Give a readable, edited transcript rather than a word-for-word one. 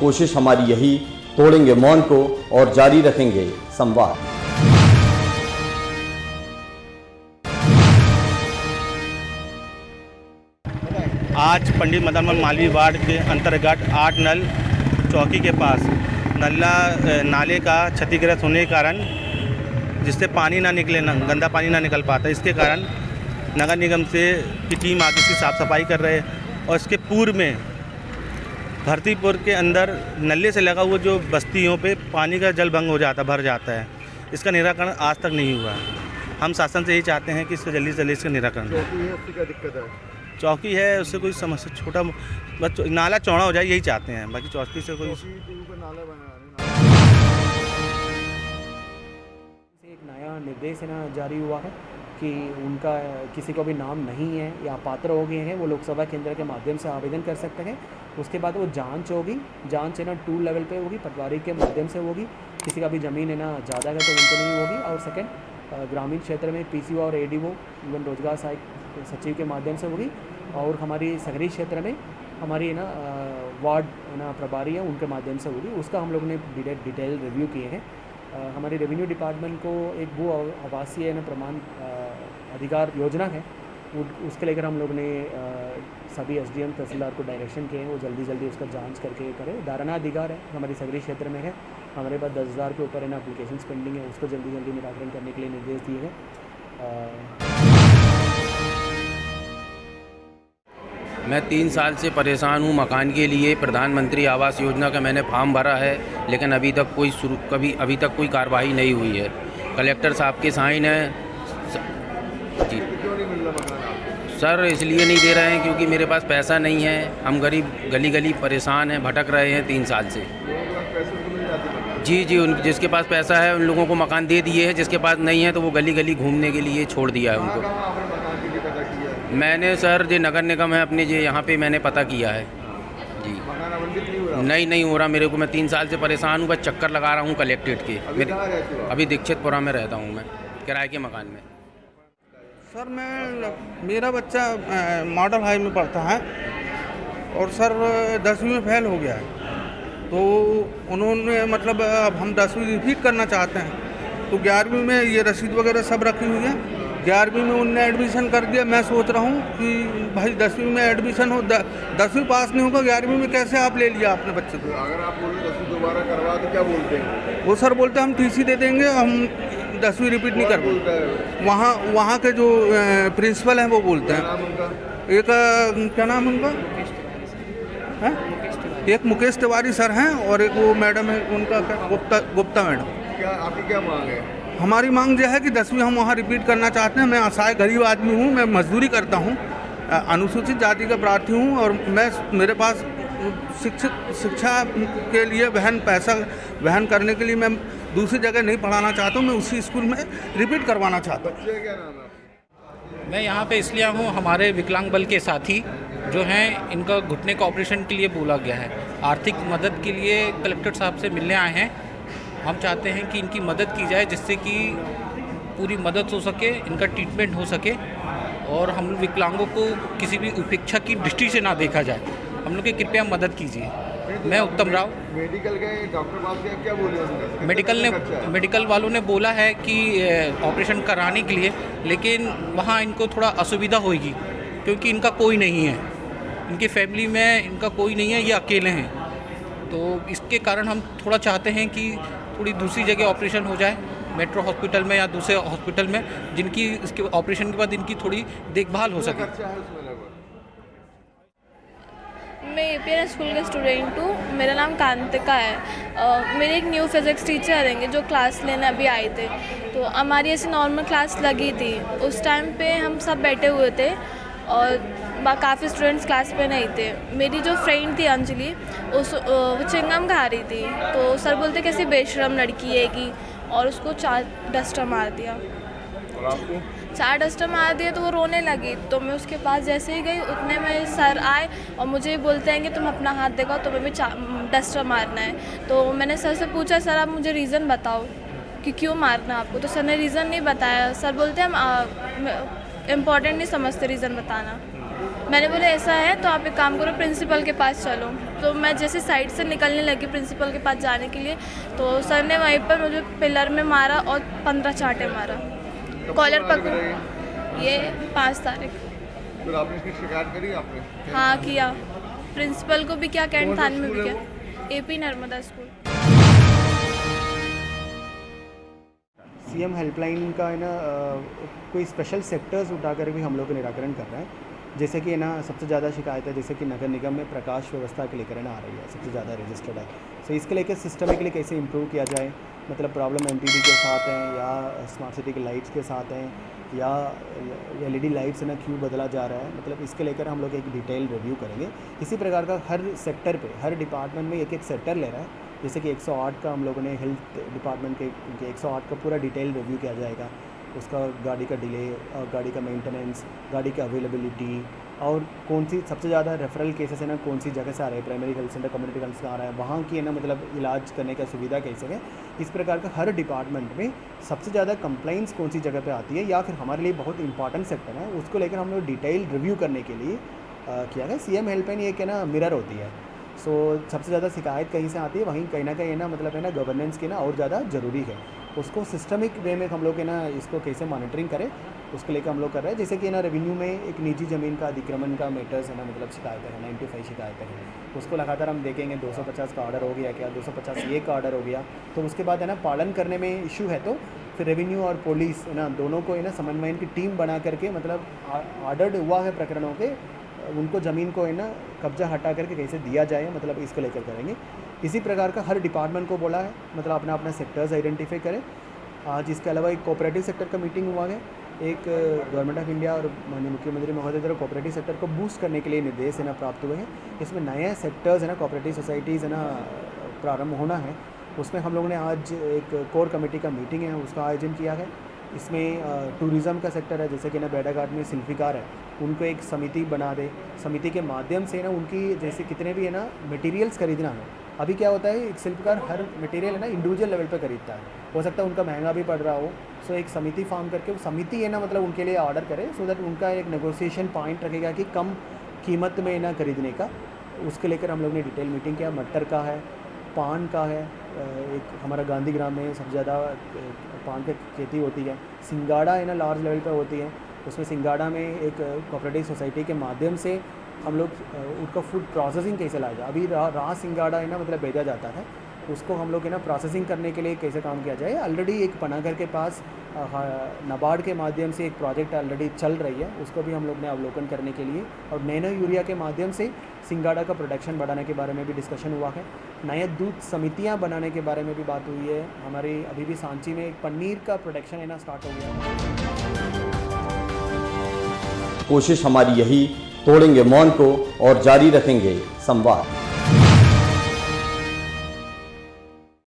कोशिश हमारी यही, तोड़ेंगे मौन को और जारी रखेंगे संवाद। आज पंडित मदन मोहन मालवीय वार्ड के अंतर्गत 8 नल चौकी के पास नाले का क्षतिग्रस्त होने के कारण, जिससे पानी ना निकले, गंदा पानी ना निकल पाता, इसके कारण नगर निगम से की टीम आके इसकी साफ़ सफाई कर रहे हैं। और इसके पूर्व में भरतीपुर के अंदर नले से लगा हुआ जो बस्तियों पे पानी का जल भंग हो जाता, भर जाता है, इसका निराकरण आज तक नहीं हुआ है। हम शासन से यही चाहते हैं कि इसका जल्दी से जल्दी इसका निराकरण हो। क्या दिक्कत है? चौकी है, उससे कोई समस्या, छोटा बस नाला चौड़ा हो जाए, यही चाहते हैं, बाकी चौकी से कोई। एक नया निर्देश है ना जारी हुआ है कि उनका किसी को भी नाम नहीं है या पात्र हो गए हैं, वो लोकसभा केंद्र के माध्यम से आवेदन कर सकते हैं। उसके बाद वो जांच होगी, जांच है ना 2 लेवल पे होगी, पटवारी के माध्यम से होगी। किसी का भी ज़मीन है ना ज़्यादा है तो उनको नहीं होगी। और सेकंड, ग्रामीण क्षेत्र में पीसीओ और एडीओ इवन रोजगार सहायक सचिव के माध्यम से होगी। और हमारी शहरी क्षेत्र में हमारी है ना वार्ड है ना प्रभारी है, उनके माध्यम से होगी। उसका हम लोग ने डिटेल रिव्यू किए हैं। हमारी रेवेन्यू डिपार्टमेंट को एक भू आवासीय न प्रमाण अधिकार योजना है, उसके लेकर हम लोग ने सभी एसडीएम तहसीलदार को डायरेक्शन किए हैं, वो जल्दी उसका जांच करके करें। धारणा अधिकार है हमारी शहरी क्षेत्र में है, हमारे पास 10,000 के ऊपर है ना एप्लीकेशंस पेंडिंग है, उसको जल्दी निराकरण करने के लिए निर्देश दिए हैं। मैं 3 साल से परेशान हूँ मकान के लिए। प्रधानमंत्री आवास योजना का मैंने फॉर्म भरा है, लेकिन अभी तक कोई कार्रवाई नहीं हुई है। कलेक्टर साहब के साइन है जी। क्यों नहीं मिल रहा मकान? सर इसलिए नहीं दे रहे हैं क्योंकि मेरे पास पैसा नहीं है। हम गरीब गली परेशान हैं, भटक रहे हैं 3 साल से। जी, जिसके पास पैसा है उन लोगों को मकान दे दिए हैं, जिसके पास नहीं है तो वो गली घूमने के लिए छोड़ दिया है उनको। मैंने सर जो नगर निगम है अपने जो यहाँ पे मैंने पता किया है जी। मकान आवंटित नहीं हो रहा? नहीं हो रहा मेरे को। मैं 3 साल से परेशान हूँ, बस चक्कर लगा रहा हूँ कलेक्ट्रेट के। अभी दीक्षितपुरा में रहता हूँ मैं, किराए के मकान में। सर मेरा बच्चा मॉडल हाई में पढ़ता है और सर 10वीं में फेल हो गया है, तो उन्होंने मतलब अब हम 10वीं रिपीट करना चाहते हैं, तो 11वीं में ये रसीद वगैरह सब रखी हुई है। 11वीं में उनने एडमिशन कर दिया। मैं सोच रहा हूँ कि भाई 10वीं में एडमिशन हो, 10वीं पास नहीं होगा, 11वीं में कैसे आप ले लिया आपने बच्चे को? अगर आप बोल रहे 10वीं दोबारा करवा तो क्या बोलते हैं वो? सर बोलते हैं हम टीसी दे देंगे, हम 10वीं रिपीट नहीं कर। वहाँ के जो प्रिंसिपल हैं वो बोलते हैं। एक क्या नाम है उनका? एक मुकेश तिवारी सर हैं और एक वो मैडम है, उनका क्या, गुप्ता मैडम। क्या आपकी क्या मांग है? हमारी मांग यह है कि 10वीं हम वहाँ रिपीट करना चाहते हैं। मैं असहाय गरीब आदमी हूँ, मैं मजदूरी करता हूँ, अनुसूचित जाति का प्रार्थी हूँ और मेरे पास शिक्षा के लिए पैसा वहन करने के लिए मैं दूसरी जगह नहीं पढ़ाना चाहता हूँ, मैं उसी स्कूल में रिपीट करवाना चाहता हूँ। बच्चे क्या नाम है? मैं यहाँ पे इसलिए हूँ, हमारे विकलांग बल के साथी जो हैं इनका घुटने का ऑपरेशन के लिए बोला गया है। आर्थिक मदद के लिए कलेक्टर साहब से मिलने आए हैं। हम चाहते हैं कि इनकी मदद की जाए, जिससे कि पूरी मदद हो सके, इनका ट्रीटमेंट हो सके और हम विकलांगों को किसी भी उपेक्षा की दृष्टि से ना देखा जाए। हम लोग की कृपया मदद कीजिए। मैं उत्तम राव। मेडिकल के डॉक्टर पास गए, क्या बोले उन्होंने? मेडिकल वालों ने बोला है कि ऑपरेशन कराने के लिए, लेकिन वहाँ इनको थोड़ा असुविधा होगी क्योंकि इनका कोई नहीं है, इनकी फैमिली में इनका कोई नहीं है, ये अकेले हैं। तो इसके कारण हम थोड़ा चाहते हैं कि थोड़ी दूसरी जगह ऑपरेशन हो जाए, मेट्रो हॉस्पिटल में या दूसरे हॉस्पिटल में, जिनकी इसके ऑपरेशन के बाद इनकी थोड़ी देखभाल हो सके। मैं APN स्कूल का स्टूडेंट हूँ, मेरा नाम कांतिका है। मेरे एक न्यू फिज़िक्स टीचर रहेंगे जो क्लास लेने अभी आए थे, तो हमारी ऐसी नॉर्मल क्लास लगी थी। उस टाइम पे हम सब बैठे हुए थे और काफ़ी स्टूडेंट्स क्लास पे नहीं थे। मेरी जो फ्रेंड थी अंजलि, वो चिंगम खा रही थी, तो सर बोलते कैसी बेशरम लड़की है कि, और उसको 4 डस्टर मार दिया। 4 डस्टर मार दिया तो वो रोने लगी। तो मैं उसके पास जैसे ही गई उतने में सर आए और मुझे बोलते हैं कि तुम अपना हाथ दिखाओ, तुम्हें भी डस्टर मारना है। तो मैंने सर से पूछा, सर आप मुझे रीज़न बताओ कि क्यों मारना आपको। तो सर ने रीज़न नहीं बताया। सर बोलते हैं हम इम्पॉर्टेंट नहीं समझते रीज़न बताना। मैंने बोला ऐसा है तो आप एक काम करो, प्रिंसिपल के पास चलो। तो मैं जैसे साइड से निकलने लगी प्रिंसिपल के पास जाने के लिए, तो सर ने वहीं पर मुझे पिलर में मारा और 15 चांटे मारा, कॉलर पकड़। ये 5 तारीख। फिर आपने इसकी शिकायत करी आपने? हाँ किया, प्रिंसिपल को भी किया, कैंट थाने में भी किया, AP Narmada school. CM helpline का है ना कोई स्पेशल सेक्टर्स उठाकर भी हम लोग निराकरण कर रहे हैं। जैसे कि है ना सबसे ज़्यादा शिकायत है जैसे कि नगर निगम में प्रकाश व्यवस्था के लेकर ना आ रही है, सबसे ज़्यादा रजिस्टर्ड है। सो इसके लेकर सिस्टमिकली कैसे इंप्रूव किया जाए, मतलब प्रॉब्लम MPD के साथ हैं या स्मार्ट सिटी के लाइट्स के साथ हैं या LED लाइट्स है ना क्यों बदला जा रहा है, मतलब इसके लेकर हम लोग एक डिटेल रिव्यू करेंगे। इसी प्रकार का हर सेक्टर पे, हर डिपार्टमेंट में एक एक सेक्टर ले रहा है। जैसे कि 108 का हम लोगों ने हेल्थ डिपार्टमेंट के 108 का पूरा डिटेल रिव्यू किया जाएगा, उसका गाड़ी का डिले और गाड़ी का मेंटेनेंस, गाड़ी की अवेलेबिलिटी और कौन सी सबसे ज़्यादा रेफरल केसेस है ना कौन सी जगह से आ रहे हैं, primary health centre, community health से आ रहा है, वहाँ की है ना मतलब इलाज करने का सुविधा कैसे है। इस प्रकार का हर डिपार्टमेंट में सबसे ज़्यादा कंप्लेंट्स कौन सी जगह पे आती है या फिर हमारे लिए बहुत इंपॉर्टेंट सेक्टर है, उसको लेकर हम लोग डिटेल रिव्यू करने के लिए किया गया। CM हेल्पलाइन एक है ना मिरर होती है। सो सबसे ज़्यादा शिकायत कहीं से आती है, वहीं कहीं ना कहीं है ना मतलब है ना गवर्नेंस की ना और ज़्यादा ज़रूरी है। उसको सिस्टमिक वे में हम लोग है ना इसको कैसे मॉनिटरिंग करें उसको लेकर हम लोग कर रहे हैं। जैसे कि ना रेवेन्यू में एक निजी ज़मीन का अतिक्रमण का मैटर्स है ना मतलब शिकायत है 95 शिकायतें हैं, उसको लगातार हम देखेंगे 250 का ऑर्डर हो गया क्या, 250 का ऑर्डर हो गया, तो उसके बाद है ना पालन करने में इशू है तो फिर रेवेन्यू और पुलिस है ना दोनों को है ना समन्वयन की टीम बना करके मतलब ऑर्डर्ड हुआ है प्रकरणों के उनको ज़मीन को है ना कब्जा हटा करके कैसे दिया जाए, मतलब इसको लेकर करेंगे। इसी प्रकार का हर डिपार्टमेंट को बोला है मतलब अपना अपना सेक्टर्स आइडेंटिफाई करें। आज इसके अलावा एक कोऑपरेटिव सेक्टर का मीटिंग हुआ है, एक गवर्नमेंट ऑफ इंडिया और माननीय मुख्यमंत्री महोदय द्वारा कोऑपरेटिव सेक्टर को बूस्ट करने के लिए निर्देश है ना प्राप्त हुए हैं। इसमें नए सेक्टर्स है ना कोऑपरेटिव सोसाइटीज़ है ना प्रारंभ होना है, उसमें हम लोगों ने आज एक कोर कमेटी का मीटिंग है उसका आयोजन किया है। इसमें टूरिज़्म का सेक्टर है जैसे कि ना बेड़ाघाट में शिल्पीकार है उनको एक समिति बना दे, समिति के माध्यम से ना उनकी जैसे कितने भी है ना मटेरियल्स खरीदना है। अभी क्या होता है एक शिल्पकार हर मटेरियल है ना इंडिविजुअल लेवल पे खरीदता है, हो सकता है उनका महंगा भी पड़ रहा हो। सो एक समिति फॉर्म करके वो समिति है ना मतलब उनके लिए ऑर्डर करे सो दैट उनका एक नेगोशिएशन पॉइंट रखेगा कि कम कीमत में ना खरीदने का। उसके लेकर हम लोग ने डिटेल मीटिंग किया। मटर का है, पान का है, एक हमारा गांधी ग्राम में सबसे ज़्यादा पान की खेती होती है। सिंगाड़ा है ना लार्ज लेवल पे होती है, उसमें सिंगाड़ा में एक कोऑपरेटिव सोसाइटी के माध्यम से हम लोग उनका फूड प्रोसेसिंग कैसे लाया जाए। अभी राह सिंगाड़ा है ना मतलब भेजा जाता है, उसको हम लोग है ना प्रोसेसिंग करने के लिए कैसे काम किया जाए। ऑलरेडी एक पनागर के पास नाबार्ड के माध्यम से एक प्रोजेक्ट ऑलरेडी चल रही है, उसको भी हम लोग ने अवलोकन करने के लिए और नैनो यूरिया के माध्यम से सिंगाड़ा का प्रोडक्शन बढ़ाने के बारे में भी डिस्कशन हुआ है। नए दूध समितियां बनाने के बारे में भी बात हुई है। हमारी अभी भी सांची में एक पनीर का प्रोडक्शन है ना स्टार्ट हो गया। कोशिश हमारी यही, तोड़ेंगे मौन को और जारी रखेंगे संवाद।